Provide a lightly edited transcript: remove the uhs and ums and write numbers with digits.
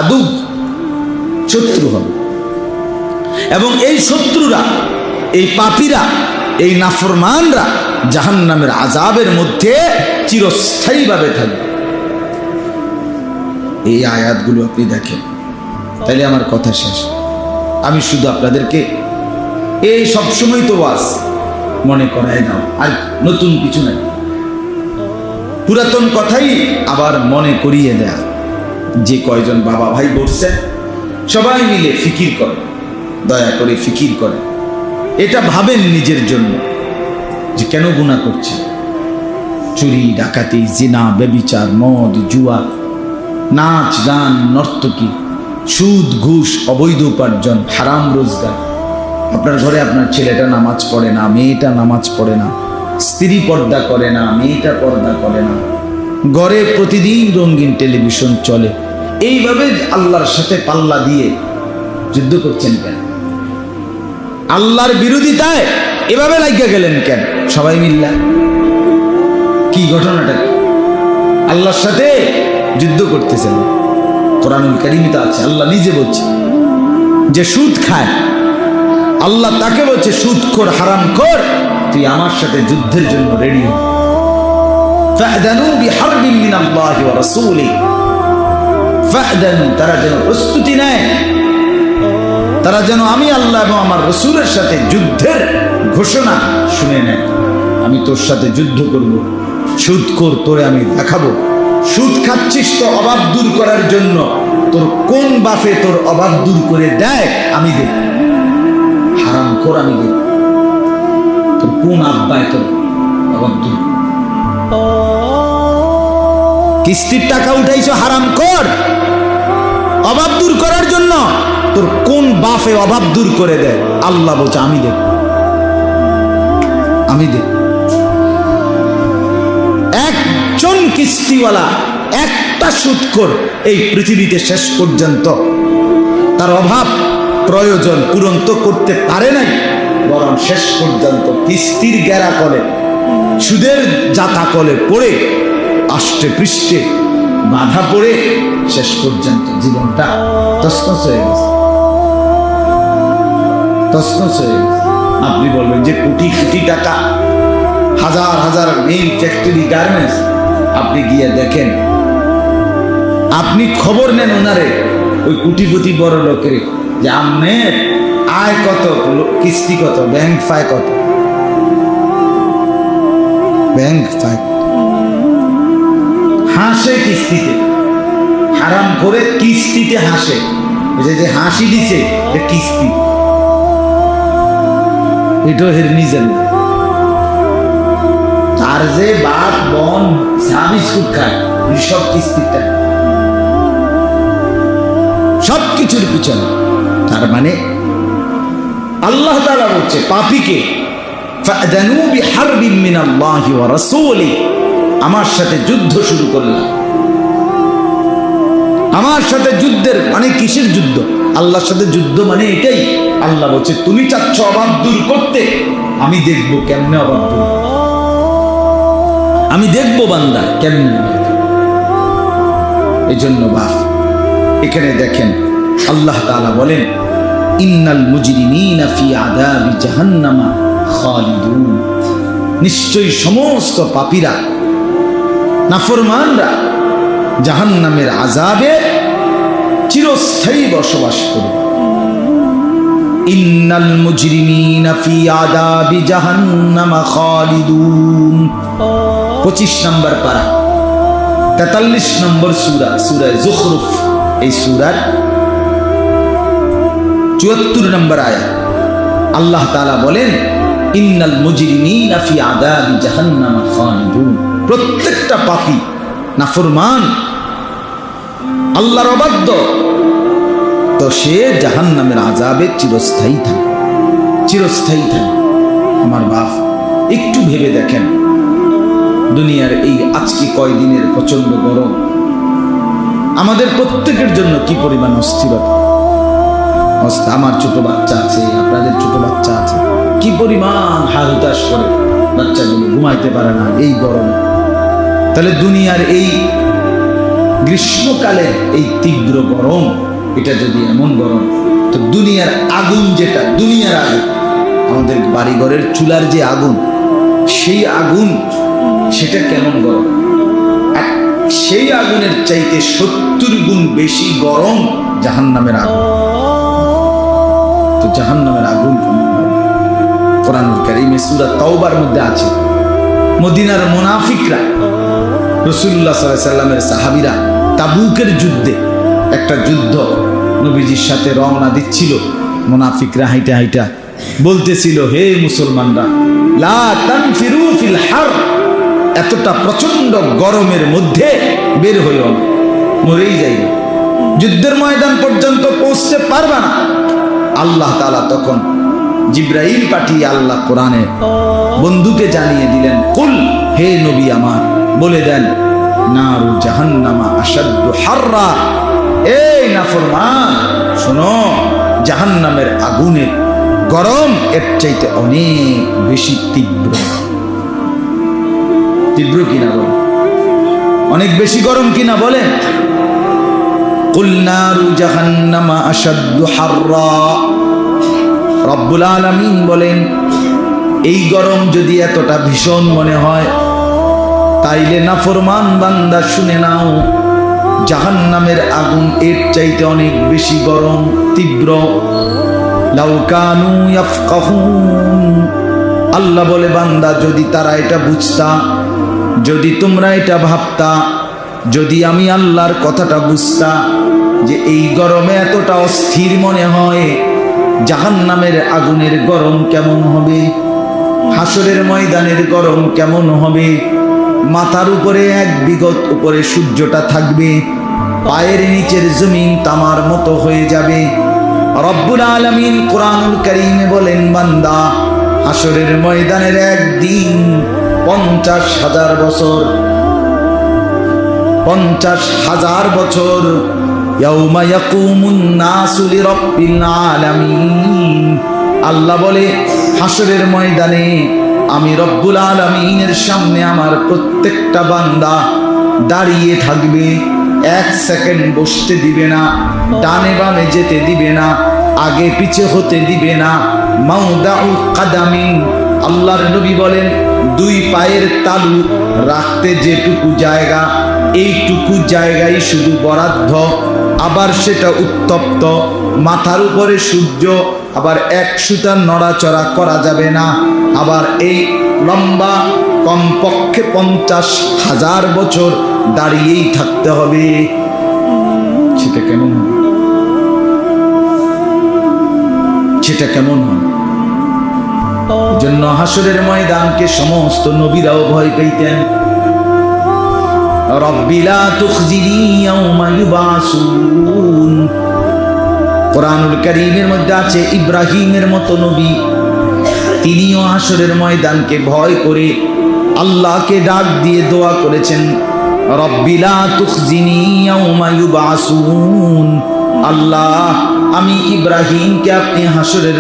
আদু, শত্রু হবে। এবং এই শত্রুরা, এই পাপীরা, এই নাফরমানরা জাহান্নামের আযাবের মধ্যে চিরস্থায়ীভাবে থাকবে। এই আয়াতগুলো আপনি দেখেন, তাইলে আমার কথা শেষ। আমি শুধু আপনাদেরকে এই সবসময় তো ওয়াজ মনে করায় দাও, আর নতুন কিছু নাই, পুরাতন কথাই আবার মনে করিয়ে দেয়া। যে কয়জন বাবা ভাই বসছেন সবাই মিলে ফিকির করে, দয়া করে ফিকির করে, এটা ভাবেন নিজের জন্য যে কেন গুনাহ করছে। চুরি, ডাকাতি, জিনা, ব্যভিচার, মদ, জুয়া, নাচ, গান, নর্তকী, সুদ, ঘুষ, অবৈধ উপার্জন, হারাম রোজগার। আপনার ঘরে আপনার ছেলেটা নামাজ পড়ে না, মেয়েটা নামাজ পড়ে না, স্ত্রী পর্দা করে না, মেয়েটা পর্দা করে না, ঘরে প্রতিদিন রঙিন টেলিভিশন চলে। এইভাবে আল্লাহর সাথে পাল্লা দিয়ে যুদ্ধ করছেন কেন? আল্লাহর বিরোধিতায় এভাবে লাগিয়ে গেলেন কেন? সবাই মিল্লা কি ঘটনাটা? আল্লাহর সাথে যুদ্ধ করতেছেন। কোরআনুল কারীমে তো আছে, আল্লাহ নিজে বলছে যে সুদ খায়, আল্লাহ তাকে বলছে সুদখোর, হারামখোর, তুই আমার সাথে যুদ্ধের জন্য রেডি হ। ফা'দানু বিহারবিন মিনাল্লাহি ওয়া রাসূলিহি, ফা'দানু, তারা যেন প্রস্তুতি নেয়, তারা যেন আমি আল্লাহ এবং আমার রাসূলের সাথে যুদ্ধের ঘোষণা শুনে নেয়। আমি তোর সাথে যুদ্ধ করব, সুদখোর, তোরে আমি দেখাবো। সুদ খাচ্ছিস তো অভাব দূর করার জন্য, তোর কোন বাপে তোর অভাব দূর করে দেয় আমি দেব। হারামখোর, আমি দেব। তোর কোন আব্বায় তোর অভাব দূর, কিস্তির টাকা উঠাইছো হারামখোর অভাব দূর করার জন্য, তোর কোন বাপে অভাব দূর করে দেয়? আল্লাহ বলছে আমি দেব, আমি দেব। একজন কিস্তিওয়ালা, একটা সুদখোর এই পৃথিবীতে শেষ পর্যন্ত তার অভাব প্রয়োজন পূরণ তো করতে পারে নাই, বরং শেষ পর্যন্ত কিস্তির গেরা কলে, সুদের জাতা কলে পড়ে, আষ্টে পৃষ্ঠে বাধা পড়ে শেষ পর্যন্ত জীবনটা তছনছ হয়ে গেছে, তছনছ হয়ে গেছে। আপনি বলবেন যে কোটি কোটি টাকা, হাজার হাজার মিল, ফ্যাক্টরি, গার্মেন্টস, আপনি গিয়ে দেখেন, আপনি খবর নেন ওনারে, ওই কোটিপতি বড় লোকের, যে আপনার আয় কত, কিস্তি কত, ব্যাংক ফায় কত, ব্যাংক ফায় হাসে কিস্তিতে, হারাম করে কিস্তিতে হাসে, যে হাসি দিছে কিস্তি, এটাও হের নিজের না। তার যে বাপ বোন চা বিস্কুট খায়, সব কিস্তিটা, সব কিছুর পিছনে। তার মানে আল্লাহ তাআলা বলছে পাপীকে, ফা'দানু বিহারবিন মিনাল্লাহি ওয়া রাসূলিহি, আমার সাথে যুদ্ধ শুরু করলাম। আমার সাথে যুদ্ধের মানে কিসের যুদ্ধ? আল্লাহর সাথে যুদ্ধ মানে এটাই। আল্লাহ বলছে তুমি চাচ্ছ অভাব দূর করতে, আমি দেখবো কেমনে অভাব দূর, আমি দেখবো বান্দা কেমনে। এই জন্য বাপ এখানে দেখেন আল্লাহ তাআলা বলেন, ইন্নাল মুজরিমিনা ফি আযাবি জাহান্নামা খালিদুন, নিশ্চয়ই সমস্ত পাপীরা, নাফরমানরা জাহান্নামের আযাবে চিরস্থায়ী বসবাস করবে। ইন্নাল মুজরিমিনা ফি আযাবি জাহান্নামা খালিদুন, 25 নম্বর পারা, 43 নম্বর সূরা, সূরা যুখরুফ। এই সূরার 74 নম্বর আয়াত আল্লাহ তাআলা বলেন, ইন্নাল মুজরিমিনা ফি আযাবি জাহান্নামা খালিদুন, প্রত্যেকটা পাপী, নাফরমান, আল্লাহর অবাধ্য, তো সে জাহান্নামের আযাবে চিরস্থায়ী থাকে, চিরস্থায়ী থাকে। আমার বাপ একটু ভেবে দেখেন, দুনিয়ার এই আজকে কয়দিনের প্রচন্ড গরম আমাদের প্রত্যেকের জন্য কি পরিমাণ অস্থিরতা। আমার ছোট বাচ্চা আছে, আপনাদের ছোট বাচ্চা আছে, কি পরিমাণ হাল হুতাশ করে, বাচ্চাগুলো ঘুমাইতে পারে না এই গরমে। তাহলে দুনিয়ার এই গ্রীষ্মকালে এই তীব্র গরম, এটা যদি এমন গরম, তো দুনিয়ার আগুন, যেটা দুনিয়ার আগুন, আমাদের বাড়িঘরের চুলার যে আগুন, সেই আগুন, সেটা কেমন গরম? আর সেই আগুনের চাইতে 70 গুণ বেশি গরম জাহান্নামের আগুন। তো জাহান্নামের আগুন কেমন গরম? কোরআনুল কারীমে সূরা তাওবার মধ্যে আছে, মদিনার মুনাফিকরা রাসূলুল্লাহ সাল্লাল্লাহু আলাইহি সাল্লামের সাহাবীরা তাবুকের যুদ্ধে, একটা যুদ্ধ নবীজির সাথে রওনা দিচ্ছিল, মুনাফিকরা হাইটা হাইটা বলতেছিল, হে মুসলমানরা, লা তানফিরু ফিল হার, এতটা প্রচন্ড গরমের মধ্যে বের হইও না, মরেই যাইবে, যুদ্ধের ময়দান পর্যন্ত পৌঁছতে পারবে না। আল্লাহ তাআলা তখন জিবরাইল পাঠিয়ে আল্লাহ কোরআনে বন্ধুকে জানিয়ে দিলেন, কুল, হে নবী আমার, বলে দেন, নারু জাহান্নামা আশাদ্দু হাররা, এই নাফরমান, শোনো, জাহান্নামের আগুনের গরম এর চাইতে অনেক বেশি তীব্র। তীব্র কিনা বলেন? অনেক বেশি গরম কিনা বলেন? কুল নারু জাহান্নামা আশাদ্দু হাররা। রব্বুল আলামিন বলেন, এই গরম যদি এতটা ভীষণ মনে হয়, তাইলে নাফরমান বান্দা শুনে নাও, জাহান্নামের আগুন এর চাইতে অনেক বেশি গরম, তীব্র। লাউ কানু ইয়াফকাহুন, আল্লাহ বলে, বান্দা, যদি তারা এটা বুঝতা, যদি তোমরা এটা ভাবতা, যদি আমি আল্লাহর কথাটা বুঝতা, যে এই গরমে এতটা অস্থির মনে হয়, জাহান্নামের আগুনের গরম কেমন হবে, হাসরের ময়দানের গরম কেমন হবে, মাথার উপরে 1 বিঘত উপরে সূর্যটা থাকবে, পায়ের নিচের জমিন তামার মতো হয়ে যাবে। রব্বুল আলামিন কোরআনুল কারীমে বলেন, বান্দা, হাসরের ময়দানের একদিন 50,000 বছর, 50,000 বছর। ইয়াউমা ইয়াকুমুন নাসু লিরাব্বিল আলামিন, আল্লাহ বলে, হাসরের ময়দানে আমি রব্বুল আলামিনের সামনে আমার প্রত্যেকটা বান্দা দাঁড়িয়ে থাকবে, 1 সেকেন্ড বসতে দিবে না, ডানে বামে যেতে দিবে না, আগে পিছে হতে দিবে না। মাউদাউ কাদামিন, আল্লাহর নবী বলেন, 2 পায়ের তালু রাখতে যেটুকু জায়গা, এইটুকু জায়গায় শুধু বরাদ্দ, আবার সেটা উত্তপ্ত, মাথার উপরে সূর্য, আবার 1 সুতা নড়াচড়া করা যাবে না। আবার এই লম্বা কমপক্ষে 50,000 বছর দাঁড়িয়েই থাকতে হবে। সেটা কেমন হবে? সেটা কেমন হবে? এজন্য হাসরের ময়দানকে সমস্ত নবীরাও ভয় পেতেন। রব্বি লা তুখজিনি ইয়াওমা ইউবাসুন। কোরআনুল কারীমের মধ্যে আছে, ইব্রাহিমের মতো নবী, তিনিও হাসরের ময়দানকে ভয় করে আল্লাহকে ডাক দিয়ে দোয়া করেছেন, রব্বি লা তুখজিনি ইয়াওমা ইউবাসুন। আল্লাহ, আমি ইব্রাহিমকে আপনি হাসরের